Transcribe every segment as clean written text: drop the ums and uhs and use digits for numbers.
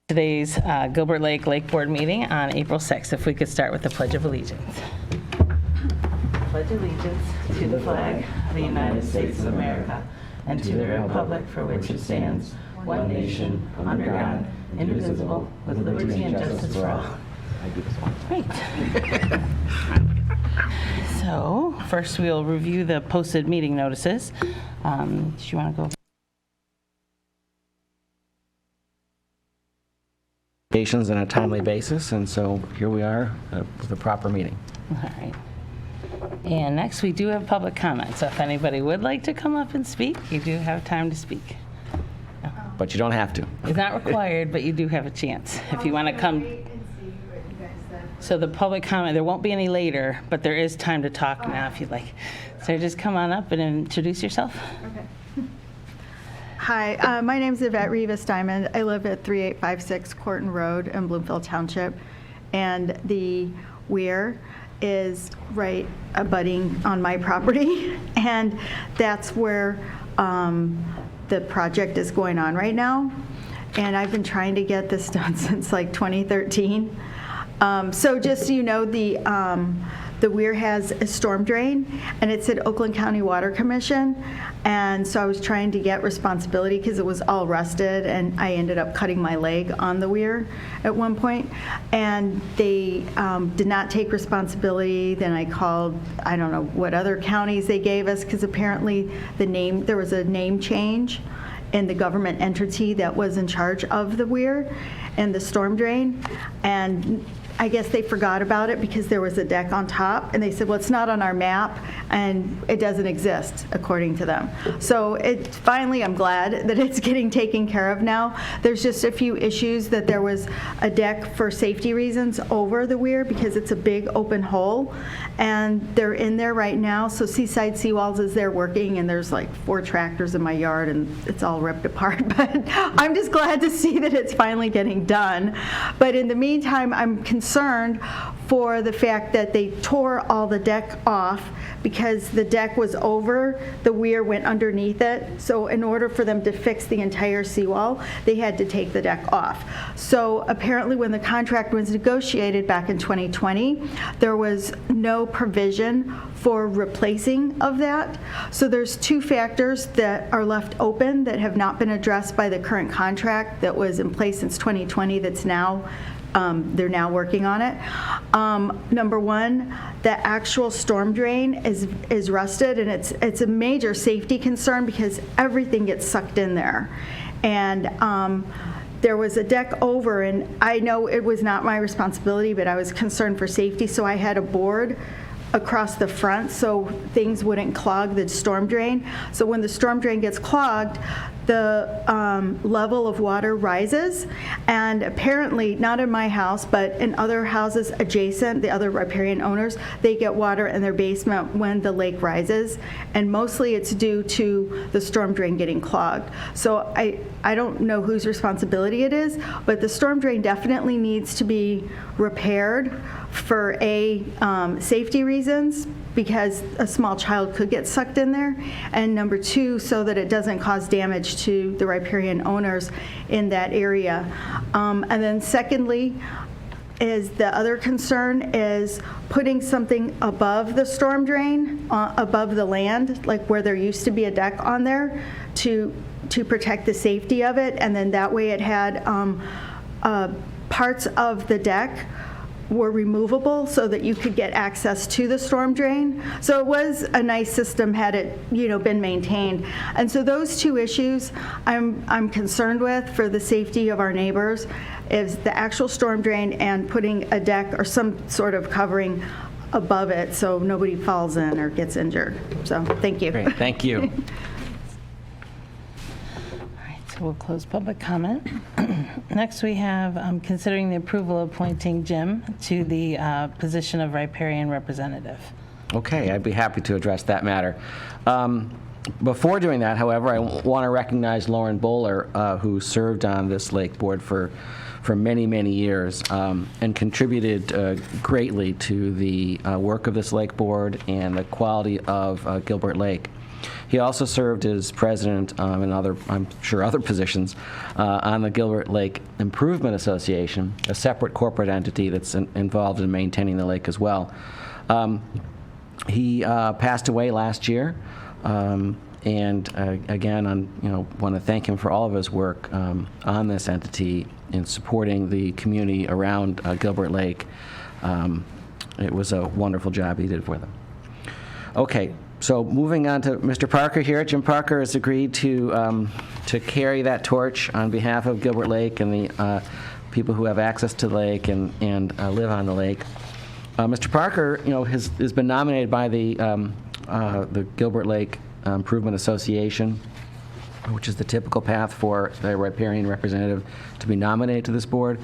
Today's Gilbert Lake Board meeting on April 6th. If we could start with the Pledge of Allegiance. Pledge allegiance to the flag of the United States of America and to the republic for which it stands, one nation, under God, indivisible, with liberty and justice for all. Great. So first we'll review the posted meeting notices. Do you want to go? On a timely basis, and so here we are with a proper meeting. All right. And next we do have public comment, so if anybody would like to come up and speak, you do have time to speak. But you don't have to. It's not required, but you do have a chance if you want to come. So the public comment, there won't be any later, but there is time to talk now if you'd like. So just come on up and introduce yourself. Okay. Hi, my name is Yvette Rivas-Diamond. I live at 3856 Corton Road in Bloomfield Township, and the weir is right abutting on my property, and that's where the project is going on right now. And I've been trying to get this done since like 2013. So just so you know, the weir has a storm drain, and it's at Oakland County Water Commission, and so I was trying to get responsibility because it was all rusted, and I ended up cutting my leg on the weir at one point, and they did not take responsibility. Then I called, I don't know what other counties they gave us, because apparently there was a name change in the government entity that was in charge of the weir and the storm drain, and I guess they forgot about it because there was a deck on top, and they said, well, it's not on our map, and it doesn't exist, according to them. So finally, I'm glad that it's getting taken care of now. There's just a few issues that there was a deck for safety reasons over the weir because it's a big open hole, and they're in there right now. So Seaside Seawalls is there working, and there's like 4 tractors in my yard, and it's all ripped apart. But I'm just glad to see that it's finally getting done. But in the meantime, I'm concerned for the fact that they tore all the deck off because the deck was over, the weir went underneath it. So in order for them to fix the entire seawall, they had to take the deck off. So apparently when the contract was negotiated back in 2020, there was no provision for replacing of that. So there's 2 factors that are left open that have not been addressed by the current contract that was in place since 2020 that's now they're now working on it. Number 1, the actual storm drain is rusted, and it's a major safety concern because everything gets sucked in there. And there was a deck over, and I know it was not my responsibility, but I was concerned for safety, so I had a board across the front so things wouldn't clog the storm drain. So when the storm drain gets clogged, the level of water rises, and apparently, not in my house, but in other houses adjacent, the other riparian owners, they get water in their basement when the lake rises, and mostly it's due to the storm drain getting clogged. So I don't know whose responsibility it is, but the storm drain definitely needs to be repaired for safety reasons, because a small child could get sucked in there, and number 2, so that it doesn't cause damage to the riparian owners in that area. And then secondly, is the other concern is putting something above the storm drain, above the land, like where there used to be a deck on there, to protect the safety of it, and then that way it had parts of the deck were removable so that you could get access to the storm drain. So it was a nice system had it, been maintained. And so those 2 issues I'm concerned with for the safety of our neighbors is the actual storm drain and putting a deck or some sort of covering above it so nobody falls in or gets injured. So thank you. Great, thank you. So we'll close public comment. Next we have considering the approval of appointing Jim to the position of riparian representative. Okay, I'd be happy to address that matter. Before doing that, however, I want to recognize Lauren Bowler, who served on this lake board for many, many years and contributed greatly to the work of this lake board and the quality of Gilbert Lake. He also served as president and other, I'm sure, other positions on the Gilbert Lake Improvement Association, a separate corporate entity that's involved in maintaining the lake as well. He passed away last year, and again, want to thank him for all of his work on this entity in supporting the community around Gilbert Lake. It was a wonderful job he did for them. Okay, so moving on to Mr. Parker here. Jim Parker has agreed to carry that torch on behalf of Gilbert Lake and the people who have access to the lake and live on the lake. Mr. Parker, has been nominated by the Gilbert Lake Improvement Association, which is the typical path for a riparian representative to be nominated to this board.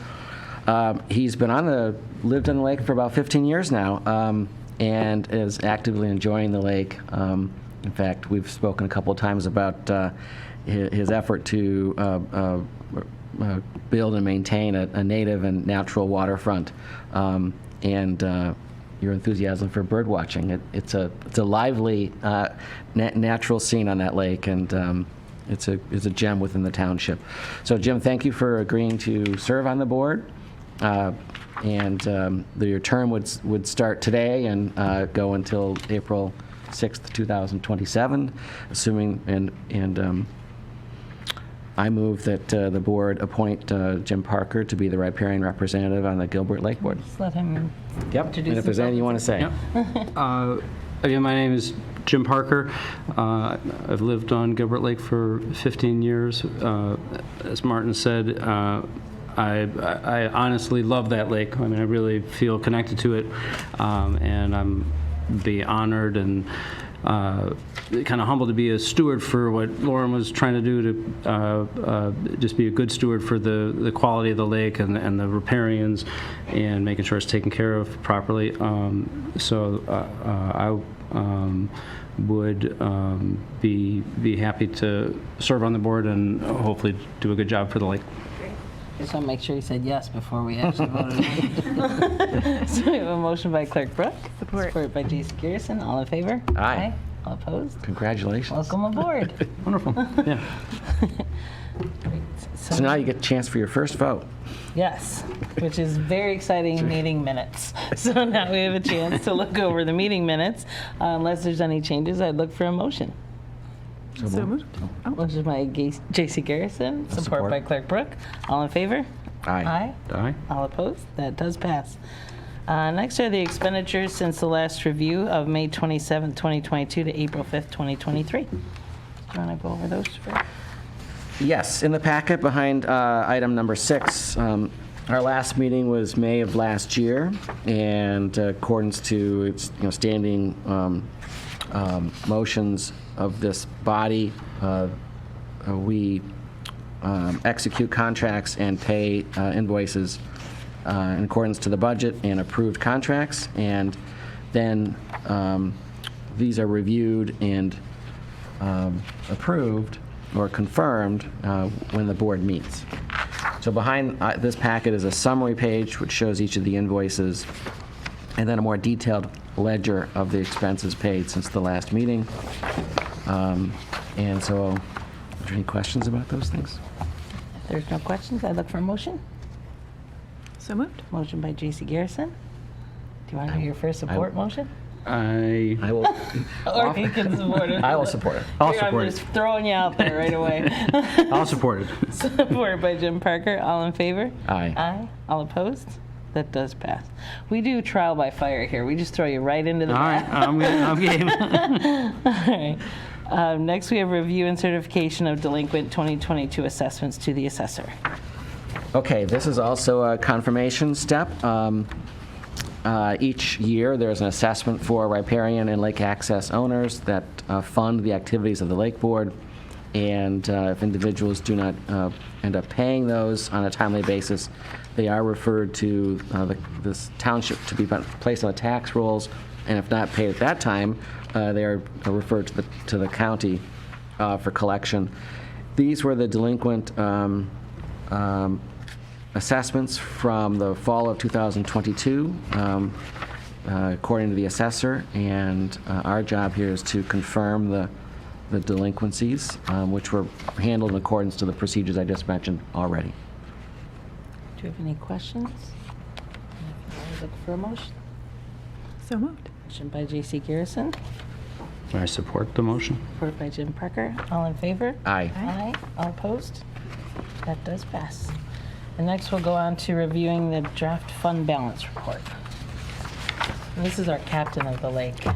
He's lived on the lake for about 15 years now, and is actively enjoying the lake. In fact, we've spoken a couple of times about his effort to build and maintain a native and natural waterfront, and your enthusiasm for bird watching. It's a lively natural scene on that lake, and it's a gem within the township. So, Jim, thank you for agreeing to serve on the board. Your term would start today and go until April 6th, 2027, assuming, I move that the board appoint Jim Parker to be the riparian representative on the Gilbert Lake Board. Just let him Yep, and if there's anything you want to say. Yep. Again, my name is Jim Parker. I've lived on Gilbert Lake for 15 years. As Martin said, I honestly love that lake. I mean, I really feel connected to it, and I'm honored and kind of humbled to be a steward for what Lauren was trying to do to just be a good steward for the quality of the lake and the riparians and making sure it's taken care of properly. I would be happy to serve on the board and hopefully do a good job for the lake. Just want to make sure you said yes before we actually voted. So we have a motion by Clerk Brooke. Support by Jason Garrison. All in favor? Aye. All opposed? Congratulations. Welcome aboard. Wonderful. Yeah. Great. So now you get a chance for your first vote. Yes, which is very exciting meeting minutes. So now we have a chance to look over the meeting minutes. Unless there's any changes, I'd look for a motion. So moved. Motion by J.C. Garrison, support Support. by Clerk Brooke. All in favor? Aye. Aye. All opposed? That does pass. Next are the expenditures since the last review of May 27, 2022 to April 5th, 2023. Do you want to go over those first? Yes, in the packet behind item number 6, our last meeting was May of last year, and accordance to its standing motions of this body, we execute contracts and pay invoices in accordance to the budget and approved contracts, and then these are reviewed and approved or confirmed when the board meets. So behind this packet is a summary page which shows each of the invoices, and then a more detailed ledger of the expenses paid since the last meeting. And so, are there any questions about those things? If there's no questions, I'd look for a motion. So moved. Motion by J.C. Garrison. Do you want to do your first support motion? I will. Or you can support it. I will support it. I'll Here, support I'm it. just throwing you out there right away. I'll support it. Supported by Jim Parker. All in favor? Aye. Aye. All opposed? That does pass. We do trial by fire here. We just throw you right into the All right, I'm game. All right. Next, we have review and certification of delinquent 2022 assessments to the assessor. Okay, this is also a confirmation step. Each year, there's an assessment for riparian and lake access owners that fund the activities of the Lake Board, and if individuals do not end up paying those on a timely basis, they are referred to this township to be placed on the tax rolls, and if not paid at that time, they are referred to the county for collection. These were the delinquent assessments from the fall of 2022, according to the assessor, and our job here is to confirm the delinquencies, which were handled in accordance to the procedures I just mentioned already. Do you have any questions? If not, I look for a motion. So moved. Motion by J.C. Garrison, I support the motion. supported by Jim Parker. All in favor? Aye. Aye. All opposed? That does pass. And next we'll go on to reviewing the draft fund balance report. And this is our captain of the lake.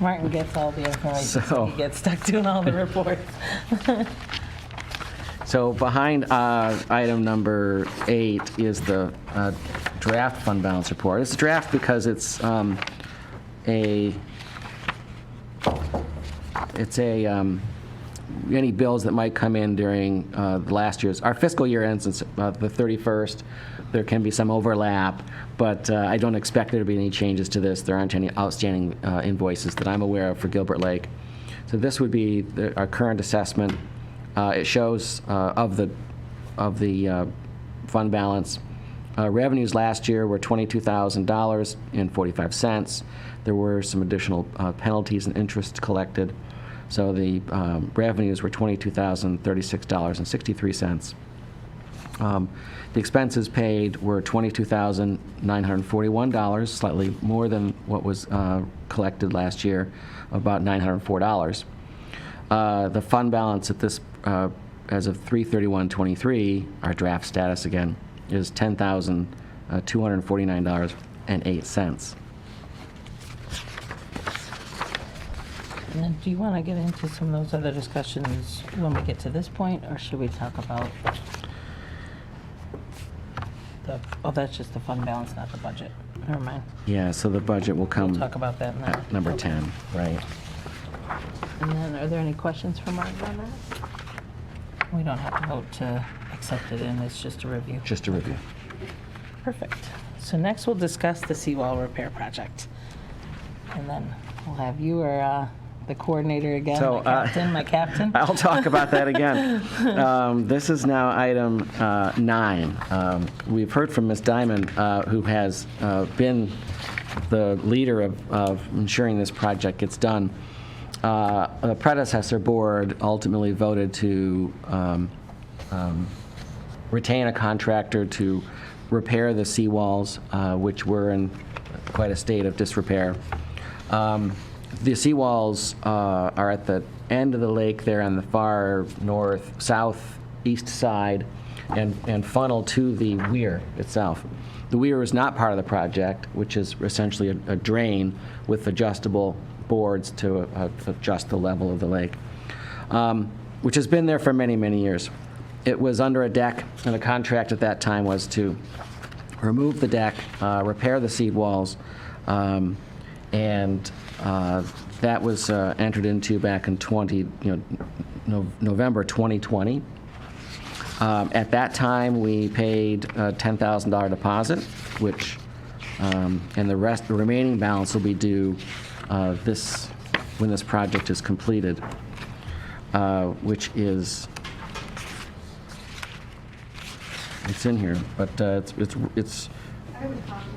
Martin gets all the information, so he gets stuck doing all the reports. So behind item number 8 is the draft fund balance report. It's a draft because it's any bills that might come in during the last year's. Our fiscal year ends the 31st. There can be some overlap, but I don't expect there to be any changes to this. There aren't any outstanding invoices that I'm aware of for Gilbert Lake. So this would be our current assessment. It shows of the fund balance. Revenues last year were $22,000.45. There were some additional penalties and interest collected. So the revenues were $22,036.63. The expenses paid were $22,941, slightly more than what was collected last year, about $904. The fund balance at this, as of 3/31/23, our draft status again, is $10,249.08. And then do you want to get into some of those other discussions when we get to this point, or should we talk about oh, that's just the fund balance, not the budget. Never mind. Yeah, so the budget will come We'll talk about that now. at number 10, right? And then, are there any questions for Martin on that? We don't have to vote to accept it in, it's just a review. Just a review. Perfect. So next we'll discuss the seawall repair project. And then we'll have you or the coordinator again, So, my captain. I'll talk about that again. This is now item 9. We've heard from Ms. Diamond, who has been the leader of ensuring this project gets done. The predecessor board ultimately voted to retain a contractor to repair the seawalls, which were in quite a state of disrepair. The seawalls are at the end of the lake there on the far southeast side and funnel to the weir itself. The weir is not part of the project, which is essentially a drain with adjustable boards to adjust the level of the lake, which has been there for many, many years. It was under a deck, and the contract at that time was to remove the deck, repair the seawalls, and that was entered into back in November 2020. At that time, we paid a $10,000 deposit, which, and the remaining balance will be due when this project is completed, which is, it's in here, but it's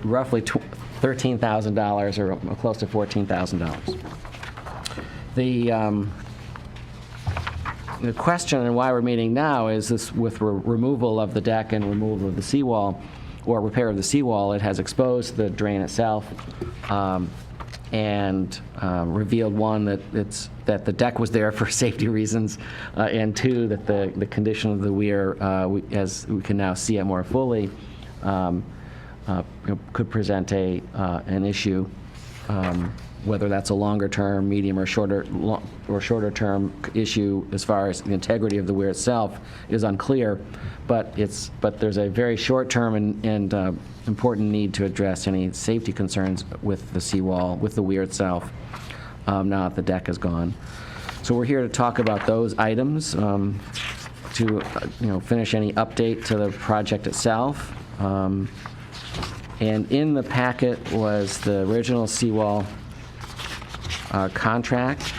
roughly $13,000 or close to $14,000. The question and why we're meeting now is this: with removal of the deck and removal of the seawall, or repair of the seawall, it has exposed the drain itself and revealed, one, that the deck was there for safety reasons, and two, that the condition of the weir, as we can now see it more fully, could present an issue, whether that's a longer term, medium, or shorter term issue as far as the integrity of the weir itself is unclear, but there's a very short term and important need to address any safety concerns with the seawall, with the weir itself, now that the deck is gone. So we're here to talk about those items, to finish any update to the project itself. And in the packet was the original seawall contract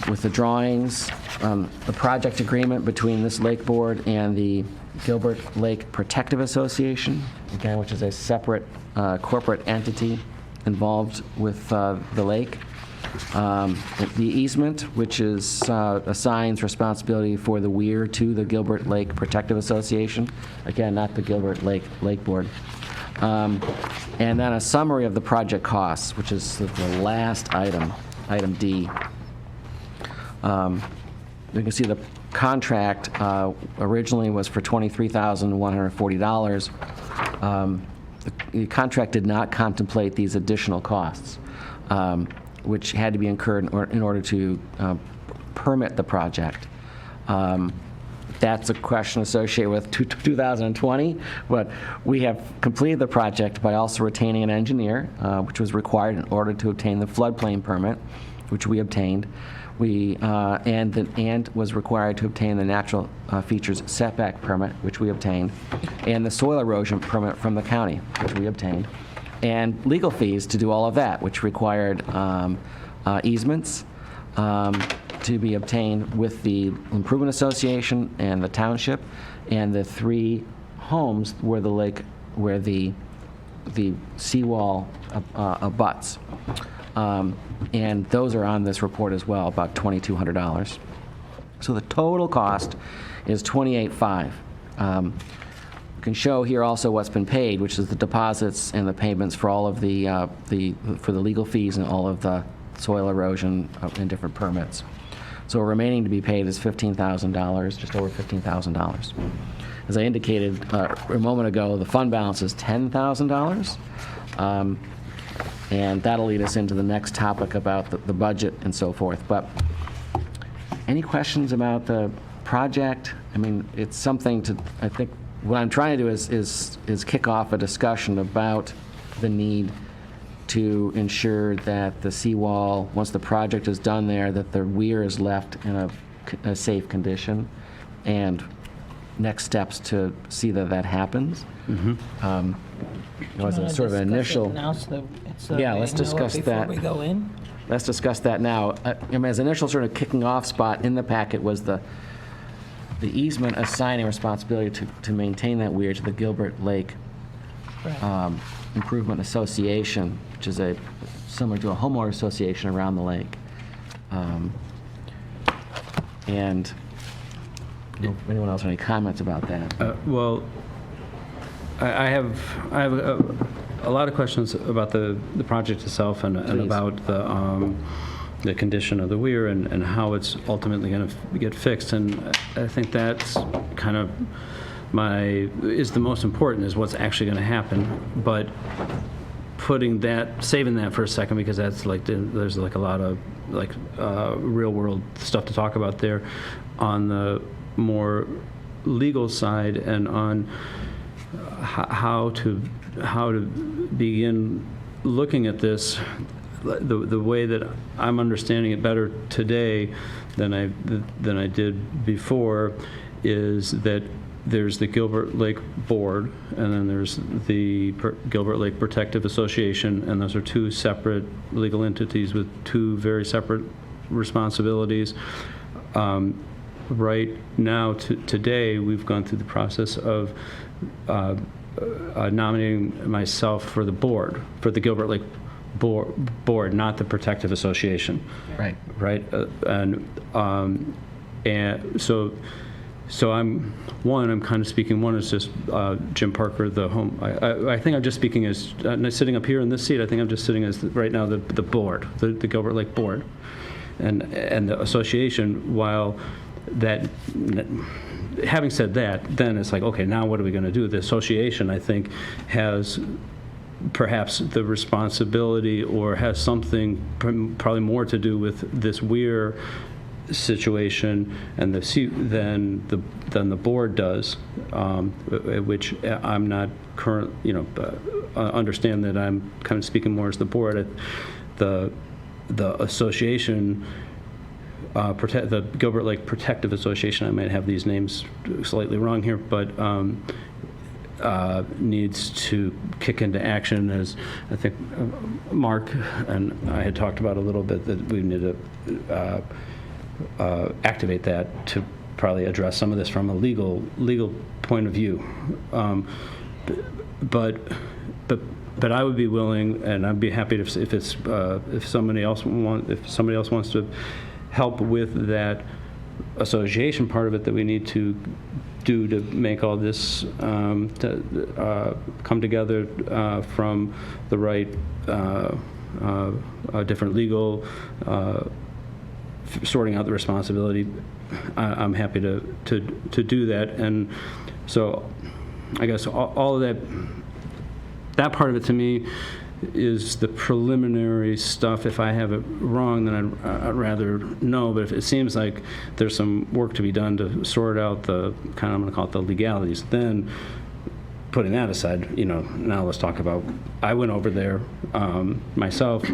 with the drawings, the project agreement between this lake board and the Gilbert Lake Protective Association, again, which is a separate corporate entity involved with the lake. The easement, which is assigns responsibility for the weir to the Gilbert Lake Protective Association. Again, not the Gilbert Lake Board. And then a summary of the project costs, which is the last item, item D. You can see the contract originally was for $23,140. The contract did not contemplate these additional costs, which had to be incurred in order to permit the project. That's a question associated with 2020, but we have completed the project by also retaining an engineer, which was required in order to obtain the floodplain permit, which we obtained. And was required to obtain the natural features setback permit, which we obtained, and the soil erosion permit from the county, which we obtained, and legal fees to do all of that, which required easements to be obtained with the Improvement Association and the Township, and the 3 homes where the seawall abuts. And those are on this report as well, about $2,200. So the total cost is $28,500. You can show here also what's been paid, which is the deposits and the payments for all of for the legal fees and all of the soil erosion and different permits. So remaining to be paid is $15,000, just over $15,000. As I indicated a moment ago, the fund balance is $10,000. And that'll lead us into the next topic about the budget and so forth. But any questions about the project? I mean, it's something to, I think, what I'm trying to do is kick off a discussion about the need to ensure that the seawall, once the project is done there, that the weir is left in a safe condition, and next steps to see that that happens. Was a sort of an initial. Yeah, let's discuss that. Before we go in. Let's discuss that now. As an initial sort of kicking off spot in the packet was the easement assigning responsibility to maintain that weir to the Gilbert Lake Improvement Association, which is similar to a homeowner association around the lake. And anyone else have any comments about that? Well, I have a lot of questions about the project itself and about the condition of the weir and how it's ultimately going to get fixed. And I think that's kind of is the most important, is what's actually going to happen. But saving that for a second, because that's there's a lot of real world stuff to talk about there on the more legal side, and on how to begin looking at this. The way that I'm understanding it better today than I did before is that there's the Gilbert Lake Board, and then there's the Gilbert Lake Protective Association, and those are 2 separate legal entities with 2 very separate responsibilities. Right now, today, we've gone through the process of nominating myself for the board, for the Gilbert Lake Board, not the Protective Association. Right. Right? And so I'm kind of speaking, one is just Jim Parker, the home. I think I'm just speaking as, sitting up here in this seat, I think I'm just sitting as right now the board, the Gilbert Lake Board, and the association. While that, having said that, then it's like, okay, now what are we going to do? The association, I think, has perhaps the responsibility, or has something probably more to do with this weir situation and than the board does, which I'm not understand that I'm kind of speaking more as the board. The association, the Gilbert Lake Protective Association, I might have these names slightly wrong here, but needs to kick into action, as I think Mark and I had talked about a little bit, that we need to activate that to probably address some of this from a legal point of view. But But I would be willing, and I'd be happy if somebody else wants to help with that association part of it that we need to do to make all this come together from the right different legal, sorting out the responsibility. I'm happy to do that. And so I guess all of that part of it to me is the preliminary stuff. If I have it wrong, then I'd rather know. But if it seems like there's some work to be done to sort out the kind of, I'm going to call it the legalities, then putting that aside, now let's talk about, I went over there myself,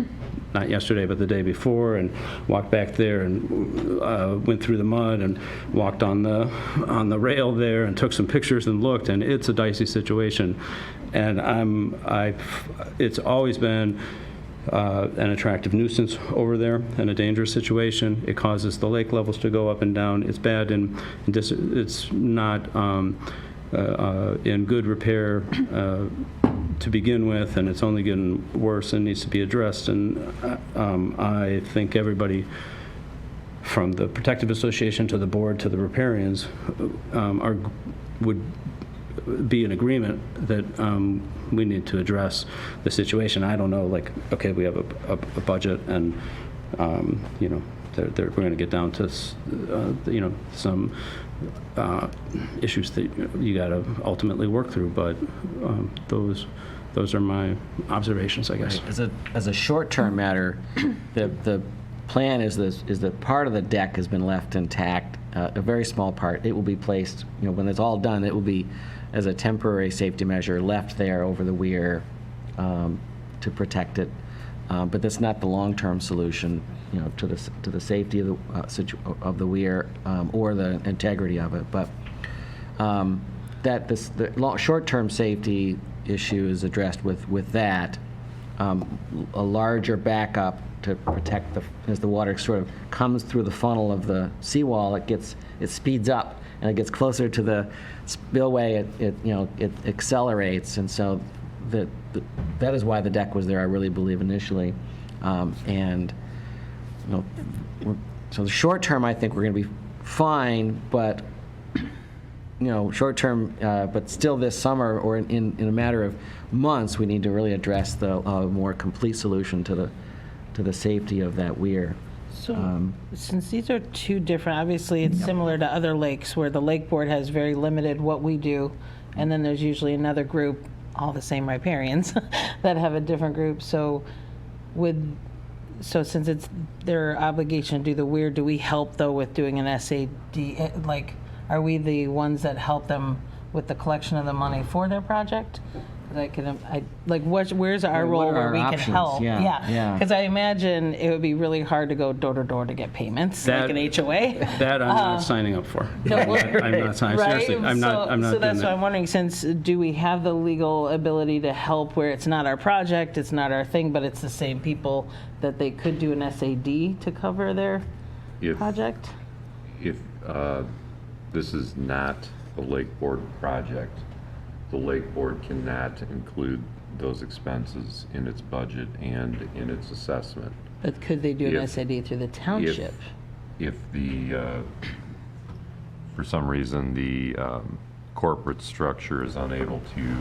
not yesterday, but the day before, and walked back there and went through the mud and walked on the rail there and took some pictures and looked, and it's a dicey situation. And it's always been an attractive nuisance over there and a dangerous situation. It causes the lake levels to go up and down. It's bad, and it's not in good repair to begin with, and it's only getting worse and needs to be addressed. And I think everybody, from the Protective Association to the board to the riparians, would be in agreement that we need to address the situation. I don't know, okay, we have a budget, and we're going to get down to some issues that you got to ultimately work through. But those are my observations, I guess. Right. As a short-term matter, the plan is that part of the deck has been left intact, a very small part. It will be placed, when it's all done, it will be, as a temporary safety measure, left there over the weir to protect it. But that's not the long-term solution, to the safety of the weir or the integrity of it. But the short-term safety issue is addressed with that. A larger backup to protect as the water sort of comes through the funnel of the seawall, it speeds up and it gets closer to the spillway. It accelerates, and so that is why the deck was there, I really believe, initially. And so the short term, I think we're going to be fine, but short term, but still this summer or in a matter of months, we need to really address the more complete solution to the safety of that weir. So, since these are two different, obviously it's similar to other lakes where the lake board has very limited what we do, and then there's usually another group, all the same riparians, that have a different group. So since it's their obligation to do the weir, do we help though with doing an SAD? Are we the ones that help them with the collection of the money for their project? Where's our role where we can help? Yeah. Because I imagine it would be really hard to go door to door to get payments, like an HOA. That I'm not signing up for. I'm not signing. Right? Seriously, I'm not. So that's doing what I'm wondering. Since do we have the legal ability to help where it's not our project, it's not our thing, but it's the same people that they could do an SAD to cover their project? If this is not a lake board project, the lake board cannot include those expenses in its budget and in its assessment. But could they do an SAD through the township? If for some reason the corporate structure is unable to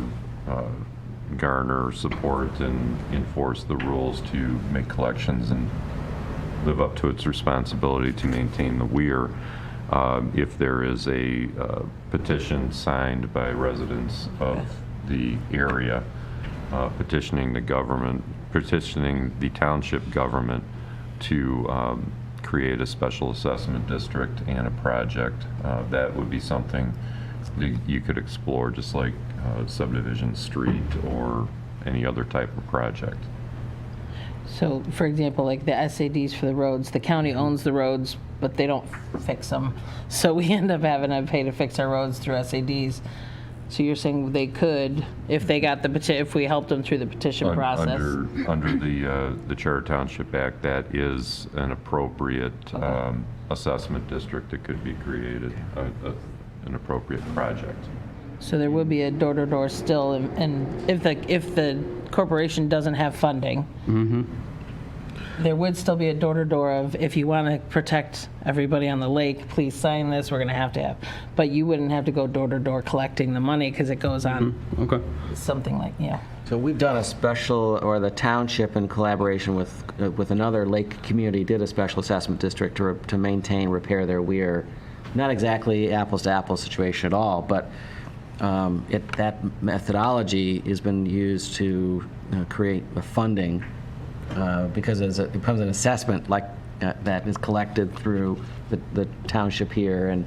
garner support and enforce the rules to make collections and live up to its responsibility to maintain the weir, if there is a petition signed by residents of the area petitioning the government, petitioning the township government to create a special assessment district and a project, that would be something that you could explore, just like subdivision street or any other type of project. So, for example, like the SADs for the roads, the county owns the roads, but they don't fix them. So we end up having to pay to fix our roads through SADs. So you're saying they could, if they got if we helped them through the petition process? Under the Charter Township Act, that is an appropriate assessment district that could be created, an appropriate project. So there will be a door-to-door still, and if the corporation doesn't have funding, there would still be a door-to-door of, if you want to protect everybody on the lake, please sign this, we're going to have. But you wouldn't have to go door-to-door collecting the money because it goes on Okay. something like, So we've done a special, or the township in collaboration with another lake community did a special assessment district to maintain, repair their weir. Not exactly apples to apples situation at all, but that methodology has been used to create a funding because it becomes an assessment like that is collected through the township here and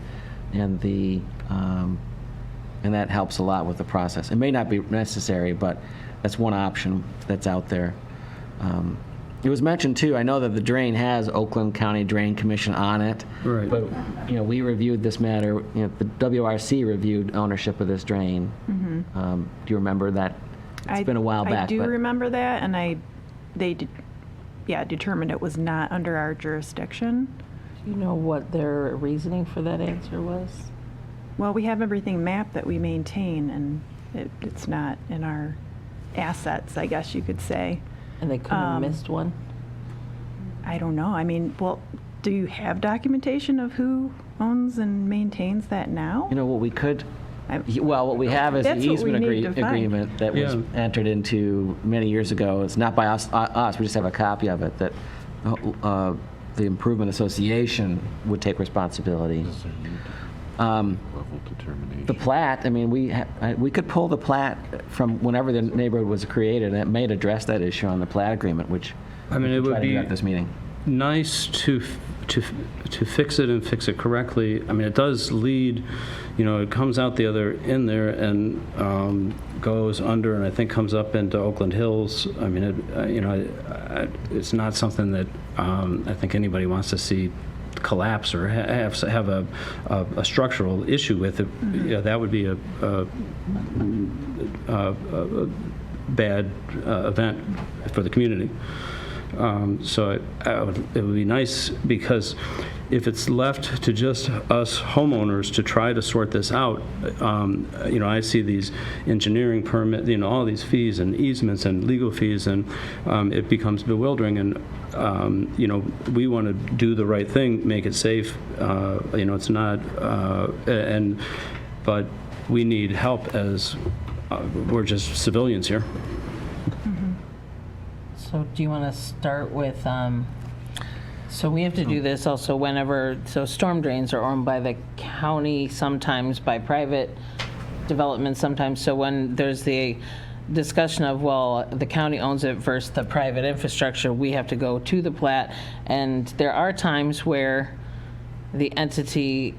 that helps a lot with the process. It may not be necessary, but that's one option that's out there. It was mentioned too, I know that the drain has Oakland County Drain Commission on it. Right. But, we reviewed this matter, the WRC reviewed ownership of this drain. Do you remember that? It's been a while back. I do but- remember that, and they determined it was not under our jurisdiction. Do you know what their reasoning for that answer was? Well, we have everything mapped that we maintain, and it's not in our assets, I guess you could say. And they couldn't have missed one? I don't know. I mean, well, do you have documentation of who owns and maintains that now? What we could, I- what we have is the That's what we easement need to find. agreement that was Yeah. entered into many years ago. It's not by us, we just have a copy of it, that the Improvement Association would take responsibility. Level determination. The plat, I mean, we could pull the plat from whenever the neighborhood was created, and it may address that issue on the plat agreement, which I mean, we it could try would to do be at this meeting. nice to fix it and fix it correctly. I mean, it does lead, it comes out the other end there and goes under, and I think comes up into Oakland Hills. I mean, it's not something that I think anybody wants to see collapse or have a structural issue with it. Yeah, that would be a bad event for the community. So it would be nice, because if it's left to just us homeowners to try to sort this out, I see these engineering permit, all these fees and easements and legal fees, and it becomes bewildering. And we want to do the right thing, make it safe. It's not, but we need help as we're just civilians here. So do you want to start with, so we have to do this also whenever, so storm drains are owned by the county, sometimes by private development, sometimes. So when there's the discussion of, well, the county owns it versus the private infrastructure, we have to go to the plat. And there are times where the entity,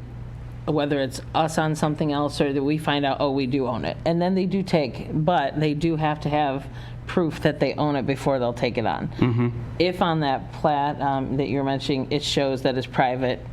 whether it's us on something else or that we find out, oh, we do own it. And then they do take, but they do have to have proof that they own it before they'll take it on. If on that plat that you're mentioning, it shows that it's private,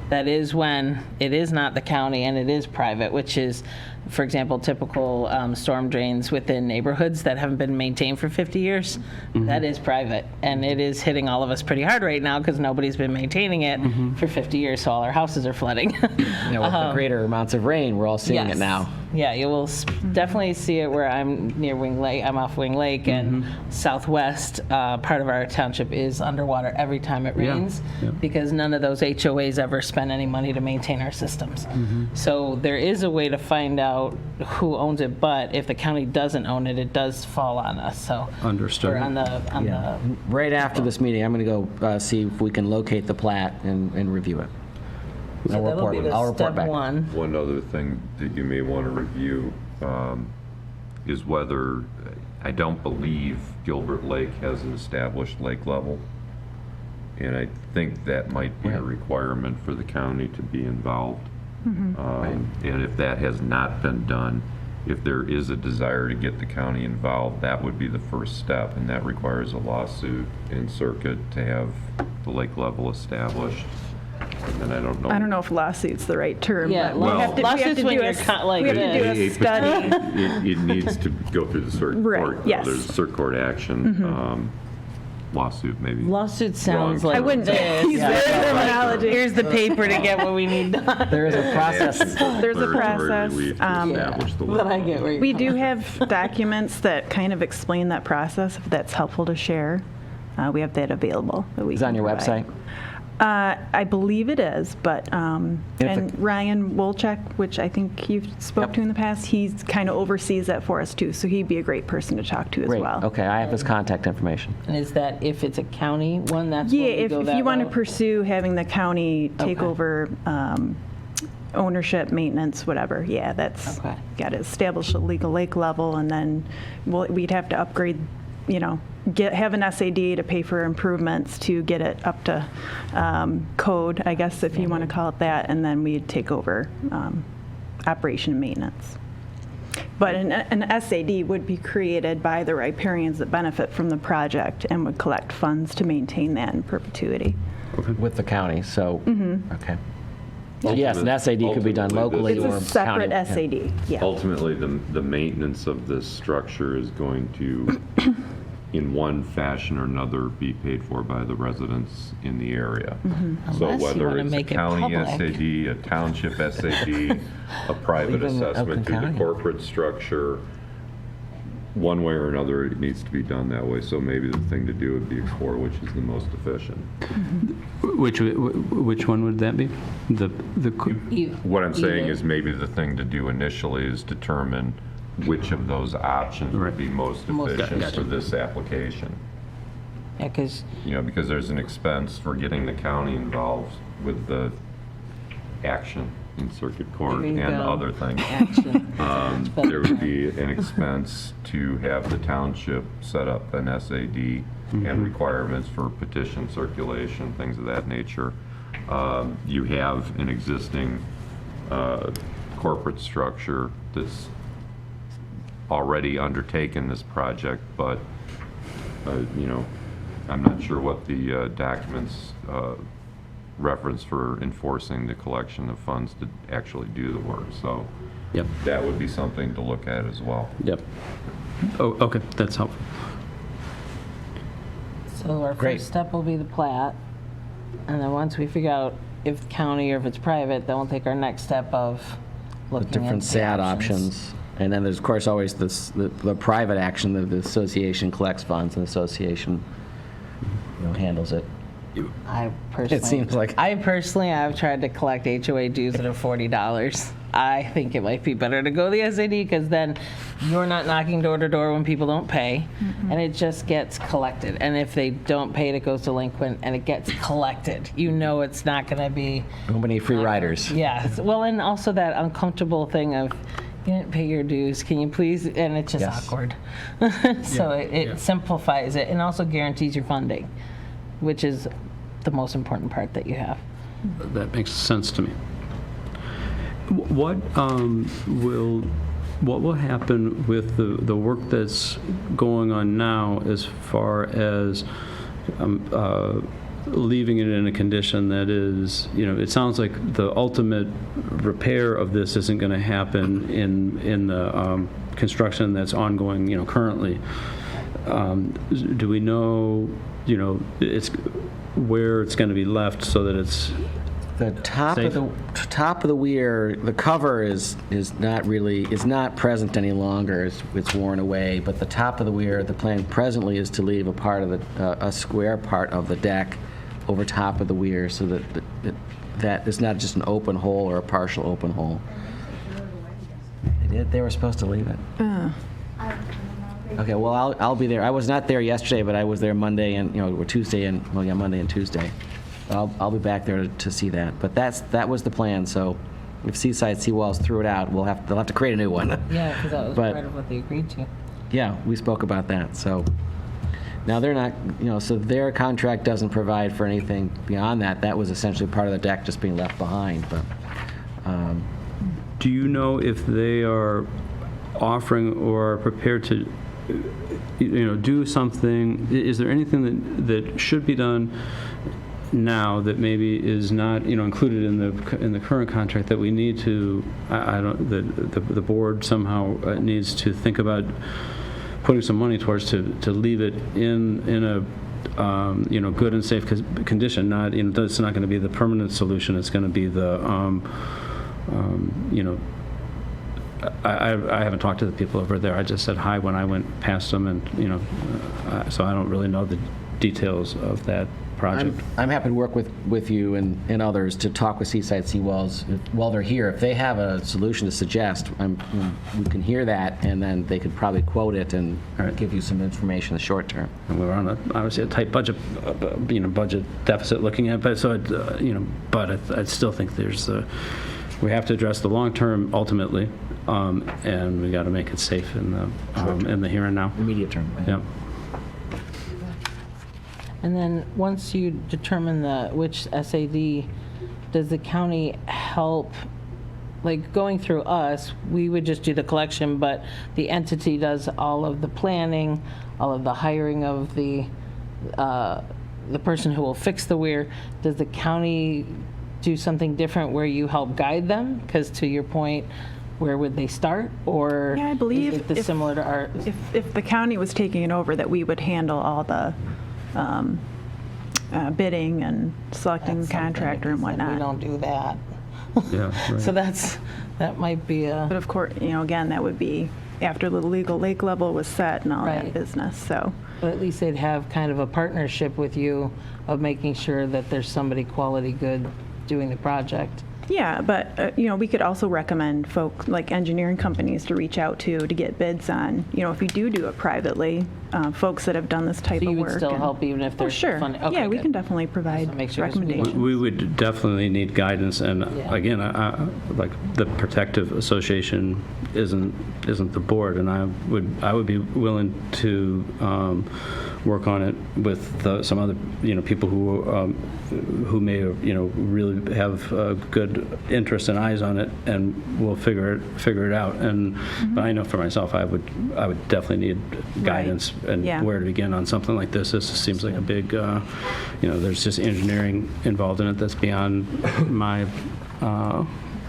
that is when it is not the county and it is private, which is, for example, typical storm drains within neighborhoods that haven't been maintained for 50 years. That is private, and it is hitting all of us pretty hard right now because nobody's been maintaining it for 50 years, so all our houses are flooding. With the greater amounts of rain, we're all seeing it now. Yeah, you will definitely see it where I'm near Wing Lake. I'm off Wing Lake, and southwest part of our township is underwater every time it rains because none of those HOAs ever spend any money to maintain our systems. So there is a way to find out who owns it, but if the county doesn't own it, it does fall on us. So Understood. we're on the Right after this meeting, I'm going to go see if we can locate the plat and review it. so that'll be I'll the report step back. one. One other thing that you may want to review is whether, I don't believe Gilbert Lake has an established lake level. And I think that might be a requirement for the county to be involved. And if that has not been done, if there is a desire to get the county involved, that would be the first step, and that requires a lawsuit in circuit to have the lake level established. And I don't know. I don't know if lawsuit's the right term, Yeah, but we have to, lawsuits when you're like we have to do a this. study. It needs to go through the circuit Right, court. yes. There's circuit court action. lawsuit, maybe. Lawsuit sounds Wrong. like I wouldn't this. use Yeah. that terminology. Here's the paper to get what we need done. There is a process. There's a Declaratory process, relief to establish the But I get where you're We coming do have documents that kind of explain that process, if that's helpful to share. We have that available. That we Is it on can your provide. website? I believe it is, but, If and Ryan Wolchek, which I think you've spoke Yep. to in the past, he kind of oversees that for us too, so he'd be a great person to talk to as Great, well. okay, I have his contact information. And is that if it's a county one, that's Yeah, when we if go if that you want to route? pursue having the county take Okay. over ownership, maintenance, whatever, yeah, that's Okay. got to establish a legal lake level, and then we'd have to upgrade, have an SAD to pay for improvements to get it up to code, I guess, if you want to call it that, and then we'd take over operation and maintenance. But an SAD would be created by the riparians that benefit from the project and would collect funds to maintain that in perpetuity. With the county, so, okay. So yes, an SAD could be done Ultimately, locally It's or a county. separate yeah. SAD, yeah. Ultimately, the maintenance of this structure is going to, in one fashion or another, be paid for by the residents in the area. So Unless you whether wanna it's a make it county public. SAD, a township SAD, a private Even assessment Oakland through the County. corporate structure, one way or another, it needs to be done that way. So maybe the thing to do would be explore which is the most efficient. Which one would that be? What I'm saying Either. is maybe the thing to do initially is determine which of those options would Right. be most Most efficient Gotcha. for this application. Yeah, because Because there's an expense for getting the county involved with the action in circuit court There you and go. other things. action. There would be an expense to have the township set up an SAD and requirements for petition circulation, things of that nature. You have an existing corporate structure that's already undertaken this project, but, I'm not sure what the documents reference for enforcing the collection of funds to actually do the work. So Yep, that would be something to look at as well. yep. Oh, okay, that's helpful. So our Great. first step will be the plat, and then once we figure out if county or if it's private, then we'll take our next step of The looking at different the SAD options. And then there's, of course, always the private action, the association collects funds and the association handles it. I personally, seems like- I've tried to collect HOA dues that are $40. I think it might be better to go the SAD because then you're not knocking door to door when people don't pay, and it just gets collected. And if they don't pay it, it goes delinquent and it gets collected. It's not going to be. Nobody free riders. Yeah. Well, and also that uncomfortable thing of you didn't pay your dues. Can you please? And it's just Yes. awkward. So it simplifies it and also guarantees your funding, which is the most important part that you have. That makes sense to me. What will happen with the work that's going on now as far as leaving it in a condition that is, it sounds like the ultimate repair of this isn't going to happen in the construction that's ongoing, currently. Do we know, it's where it's going to be left so that it's The top of the weir, the cover is not present any longer. It's worn away. But the top of the weir, the plan presently is to leave a part of a square part of the deck over top of the weir, so that it's not just an open hole or a partial open hole. They were supposed to leave it. Okay, well, I'll be there. I was not there yesterday, but I was there Monday and, or Tuesday and, Monday and Tuesday. I'll be back there to see that. But that was the plan, so if Seaside Seawalls threw it out, they'll have to create a new one. Yeah, because that was But- part of what they agreed to. Yeah, we spoke about that, so. Now, they're not, so their contract doesn't provide for anything beyond that. That was essentially part of the deck just being left behind, but, Do you know if they are offering or are prepared to, do something? Is there anything that should be done now that maybe is not, included in the current contract that we need to? The board somehow needs to think about putting some money towards to leave it in good and safe condition. Not, it's not going to be the permanent solution. It's going to be the, I haven't talked to the people over there. I just said hi when I went past them, and so I don't really know the details of that project. I'm happy to work with you and others to talk with Seaside Seawalls while they're here. If they have a solution to suggest, we can hear that, and then they could probably quote it and give you some information in the short term. And we're on obviously a tight budget, budget deficit looking at, but so but I still think we have to address the long term ultimately, and we got to make it safe in the here and now. Immediate term. Yeah. And then, once you determine which SAD, does the county help, like going through us, we would just do the collection, but the entity does all of the planning, all of the hiring of the person who will fix the weir. Does the county do something different where you help guide them? Because to your point, where would they start? Or Yeah, I believe is it similar to our? If the county was taking it over, that we would handle all the bidding and selecting the contractor and whatnot. We don't do that. Yeah. Right. So that might be But of course, again, that would be after the legal lake level was set and all Right. that business, so. But at least they'd have kind of a partnership with you of making sure that there's somebody quality good doing the project. Yeah, but, we could also recommend folk, like engineering companies to reach out to get bids on, if you do it privately, folks that have done this type So of you work. would still and- help even if Oh, there's sure. funding? Okay, Yeah, we good. can definitely provide make sure 'cause we- recommendations. We would definitely need guidance, and Yeah. again, like the Protective Association isn't the board, and I would be willing to work on it with some other people who may really have good interest and eyes on it, and we'll figure it out. And but I know for myself, I would definitely need guidance and Yeah. where to begin on something like this. This seems like a big, there's just engineering involved in it that's beyond my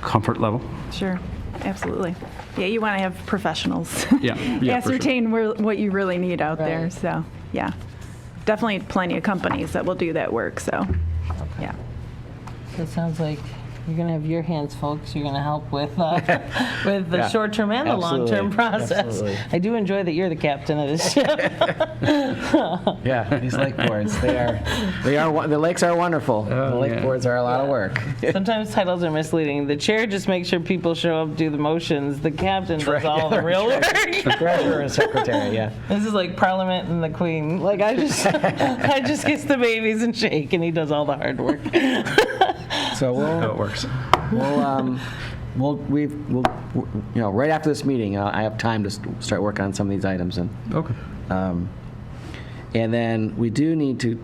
comfort level. Sure, absolutely. Yeah, you want to have professionals. Yeah, for sure. Ascertain what you really need out there, Right. so, yeah. Definitely plenty of companies that will do that work, so, yeah. So it sounds like you're going to have your hands full because you're going to help with with the Yeah. short-term and the Absolutely. long-term process. Absolutely. I do enjoy that you're the captain of this ship. Yeah, these lake boards, the lakes are wonderful. The lake yeah. boards are a lot of work. Sometimes titles are misleading. The chair just makes sure people show up, do the motions. The captain does all the real work. Treasurer and secretary, yeah. This is like Parliament and the Queen. Like I just kiss the babies and shake, and he does all the hard work. So How it works. we'll right after this meeting, I have time to start working on some of these items, and Okay. and then we do need to.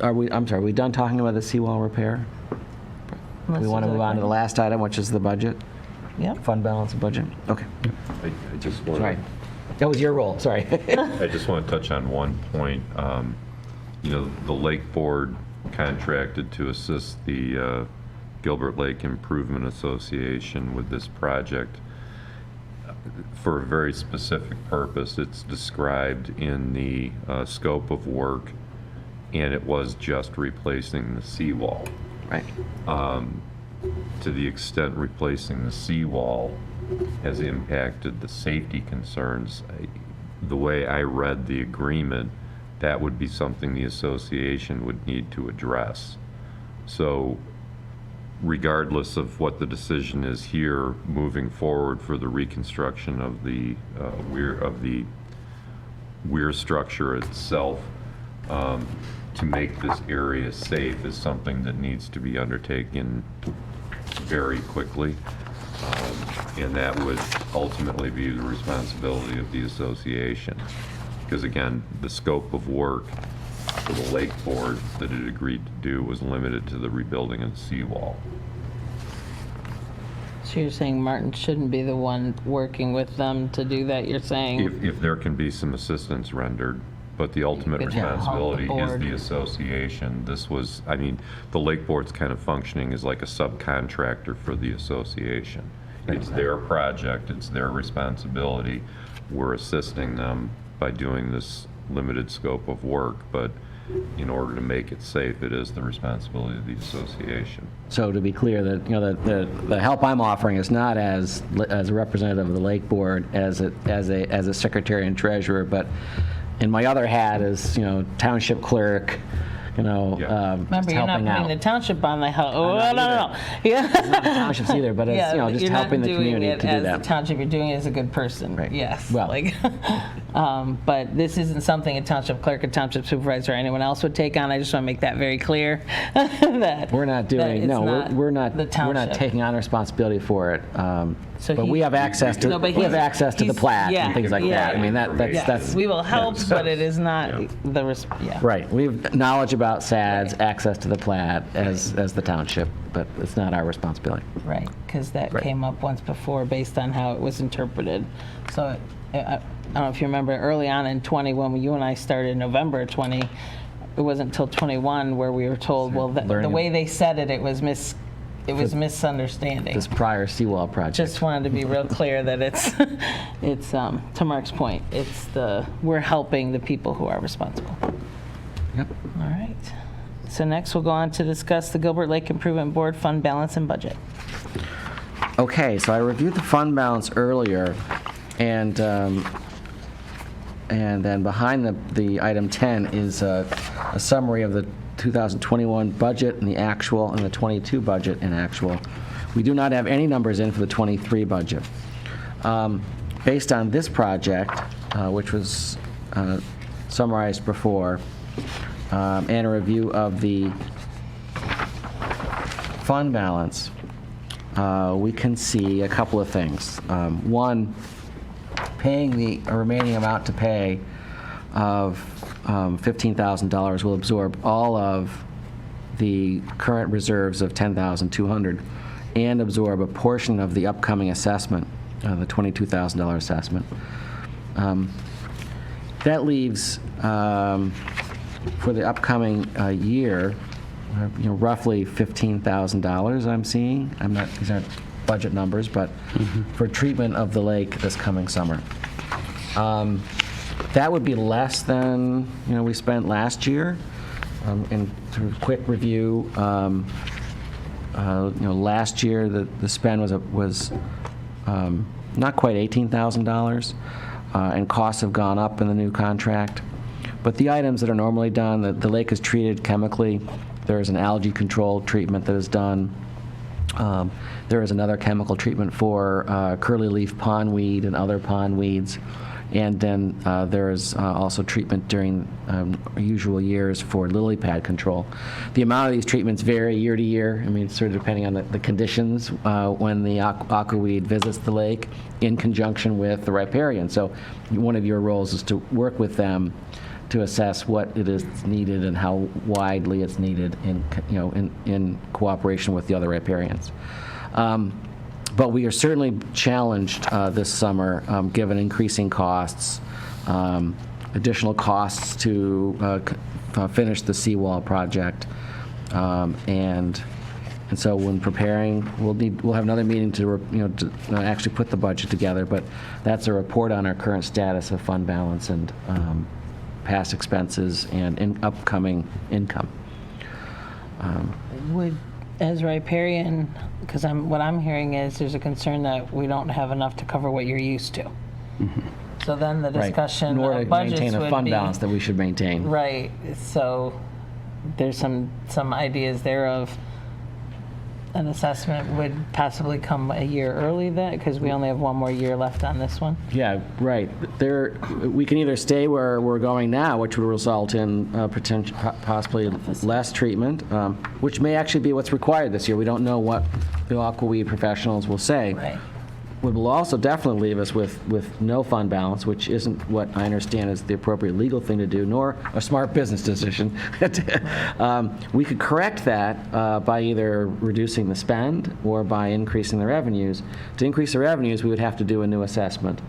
Are we done talking about the seawall repair? We want to move on to the last item, which is the budget, Yep. fund balance and budget. Okay, I just want sorry, that was your role. Sorry. I just want to touch on one point. The Lake Board contracted to assist the Gilbert Lake Improvement Association with this project for a very specific purpose. It's described in the scope of work, and it was just replacing the seawall. Right. To the extent replacing the seawall has impacted the safety concerns, the way I read the agreement, that would be something the association would need to address. So regardless of what the decision is here, moving forward for the reconstruction of the weir structure itself, to make this area safe is something that needs to be undertaken very quickly. And that would ultimately be the responsibility of the association. Because again, the scope of work for the Lake Board that it agreed to do was limited to the rebuilding of the seawall. So you're saying Martin shouldn't be the one working with them to do that? You're saying If there can be some assistance rendered, but the ultimate You could help the responsibility is board. the association. The Lake Board's kind of functioning as like a subcontractor for the association. It's their project, it's their responsibility. We're assisting them by doing this limited scope of work, but in order to make it safe, it is the responsibility of the association. So to be clear, that, you know, the help I'm offering is not as a representative of the Lake Board, as a secretary and treasurer, but in my other hat as, you know, township clerk, you know, Yeah. Remember, just you're not helping putting the out. township on the help. Oh, not no. Yeah. Not the townships either, but as, you know, just you're not helping the doing community it to do as that. the township, you're doing it as a good person. Right. Yes. Well. Like, but this isn't something a township clerk, a township supervisor, or anyone else would take on. I just want to make that very clear. that We're not that doing, it's no, not we're not the township. taking on responsibility for it. So But he- we have access to, No, but we have he's- access to the he's- plat yeah, and things like yeah. that. I mean, that's. We will help, but it is not Yeah. yeah. Right. We have knowledge about SADS, access to the plat as the township, but it's not our responsibility. Right, because that Right. came up once before based on how it was interpreted. So I don't know if you remember early on in 20, when you and I started in November 20, it wasn't until 21 where we were told, well, the Learning. way they said it, it was misunderstanding. This prior seawall project. Just wanted to be real clear that it's to Mark's point, we're helping the people who are responsible. Yep. All right. So next we'll go on to discuss the Gilbert Lake Improvement Board fund balance and budget. Okay, so I reviewed the fund balance earlier, and then behind the item 10 is a summary of the 2021 budget and the actual, and the 22 budget and actual. We do not have any numbers in for the 23 budget. Based on this project, which was summarized before, and a review of the fund balance, we can see a couple of things. One, paying the remaining amount to pay of $15,000 will absorb all of the current reserves of $10,200 and absorb a portion of the upcoming assessment, the $22,000 assessment. That leaves, for the upcoming year, roughly $15,000 I'm seeing. These aren't budget numbers, but for treatment of the lake this coming summer. That would be less than, we spent last year. And through a quick review, last year the spend was not quite $18,000, and costs have gone up in the new contract. But the items that are normally done, the lake is treated chemically. There is an algae control treatment that is done. There is another chemical treatment for curly leaf pondweed and other pond weeds. And then there is also treatment during usual years for lily pad control. The amount of these treatments vary year to year. I mean, sort of depending on the conditions when the aquaweed visits the lake in conjunction with the riparian. So one of your roles is to work with them to assess what it is that's needed and how widely it's needed in cooperation with the other riparians. But we are certainly challenged this summer, given increasing costs, additional costs to finish the seawall project, and so when preparing, we'll have another meeting to actually put the budget together. But that's a report on our current status of fund balance and past expenses and upcoming income. Would, as riparian, because what I'm hearing is there's a concern that we don't have enough to cover what you're used to. So then the discussion Nor to of budgets maintain a would fund be, balance that we should maintain. right. So there's some ideas there of an assessment would possibly come a year early then, because we only have one more year left on this one. Yeah, right. We can either stay where we're going now, which would result in possibly less treatment, which may actually be what's required this year. We don't know what the aquaweed professionals will say. Right. It will also definitely leave us with no fund balance, which isn't what I understand is the appropriate legal thing to do, nor a smart business decision. We could correct that by either reducing the spend or by increasing the revenues. To increase the revenues, we would have to do a new assessment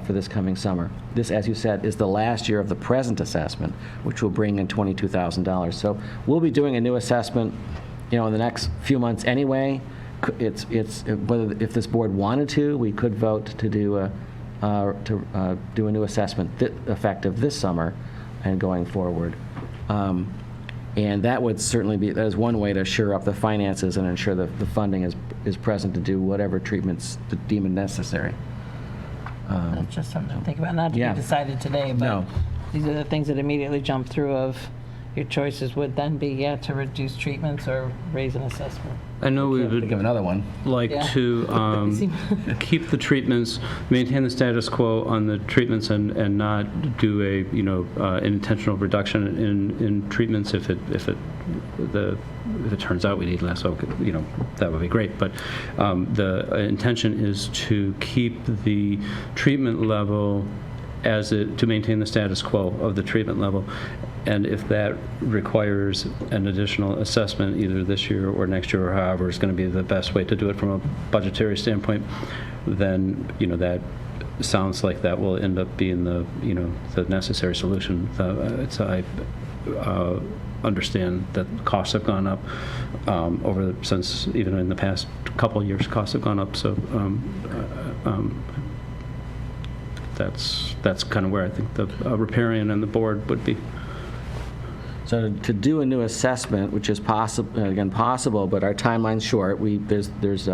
for this coming summer. This, as you said, is the last year of the present assessment, which will bring in $22,000. So we'll be doing a new assessment, in the next few months anyway. It's whether, if this board wanted to, we could vote to do a new assessment effective this summer and going forward. And that would certainly be, that is one way to shore up the finances and ensure that the funding is present to do whatever treatments deemed necessary. That's just something to think about, not to Yeah. be decided today, but No. these are the things that immediately jump through of your choices would then be, to reduce treatments or raise an assessment. I know we Think of would another one. like Yeah. to keep the treatments, maintain the status quo on the treatments and not do an intentional reduction in treatments if it turns out we need less, that would be great. But the intention is to keep the treatment level to maintain the status quo of the treatment level. And if that requires an additional assessment either this year or next year or however is going to be the best way to do it from a budgetary standpoint, then, that sounds like that will end up being the necessary solution. I understand that costs have gone up since even in the past couple of years, costs have gone up. So that's kind of where I think the riparian and the board would be. So to do a new assessment, which is possible, but our timeline's short, there's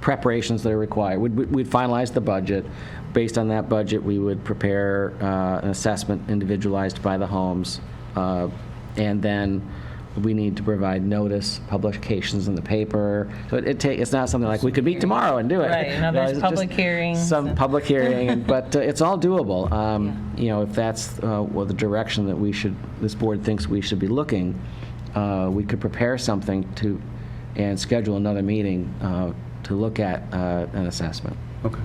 preparations that are required. We'd finalize the budget. Based on that budget, we would prepare an assessment individualized by the homes, and then we need to provide notice, publications in the paper. So it's not something like we could meet tomorrow and do it. Right, there's it's public just hearings. Some public hearing, but it's all doable. If that's the direction that this board thinks we should be looking, we could prepare something and schedule another meeting to look at an assessment. Okay.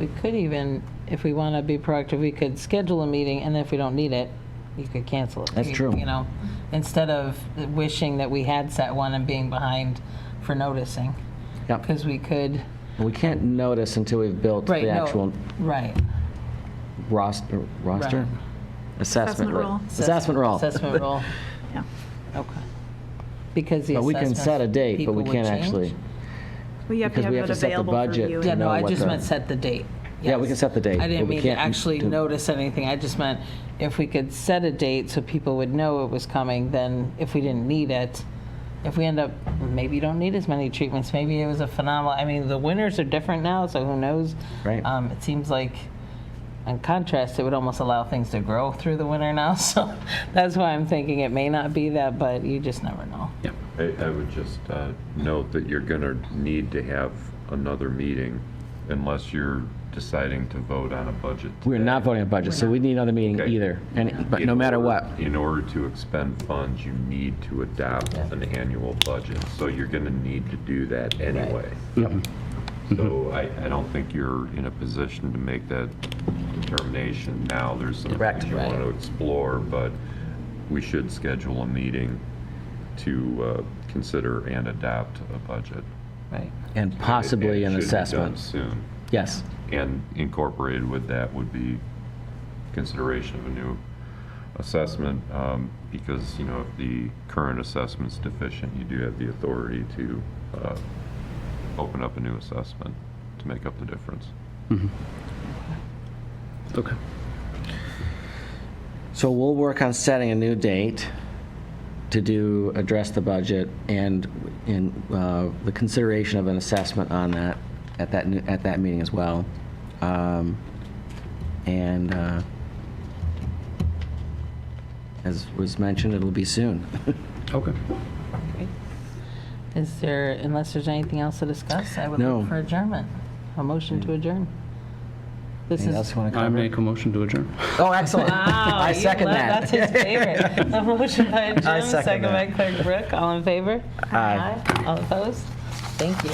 We could even, if we want to be proactive, we could schedule a meeting, and if we don't need it, you could cancel it. That's true. Instead of wishing that we had set one and being behind for noticing. Yep. Because we could. We can't notice until we've built Right, the actual Right. roster? Right. Assessment roll. Assessment roll. Assessment roll. Yeah. Okay. Because the But we can assessments, set a date, but we people would can't change? actually. Well, you have to Because have we it have to set the available for budget. viewing. Yeah, no, know I what just the- meant set the date. Yeah, we Yes. can set the date, I but didn't we mean to can't actually do- notice anything. I just meant if we could set a date so people would know it was coming, then if we didn't need it, if we end up, maybe you don't need as many treatments, maybe it was a phenomenal, the winters are different now, so who knows? Right. It seems like, in contrast, it would almost allow things to grow through the winter now, so that's why I'm thinking it may not be that, but you just never know. Yeah. I would just note that you're going to need to have another meeting unless you're deciding to vote on a budget. We're not voting on budget, so we need another meeting Okay. either, but In no matter order- what. In order to expend funds, you need to adopt an annual budget, so you're going to need to do that anyway. So I don't think you're in a position to make that determination now. There's some Correct. things you want to explore, but we should schedule a meeting to consider and adopt a budget. Right. And possibly an It should be done assessment. soon. Yes. And incorporated with that would be consideration of a new assessment, because, if the current assessment's deficient, you do have the authority to open up a new assessment to make up the difference. Okay. So we'll work on setting a new date to address the budget and in the consideration of an assessment on that at that meeting as well. As was mentioned, it'll be soon. Okay. Unless there's anything else to discuss, I would No. look for adjournment. A motion to adjourn. This Anything is. else you want to I cover? make a motion to adjourn. Oh, excellent. Wow, I second that. That's his favorite. A motion by Jim, second second by that. Clerk Brooke. All in favor? Aye. All opposed? Thank you.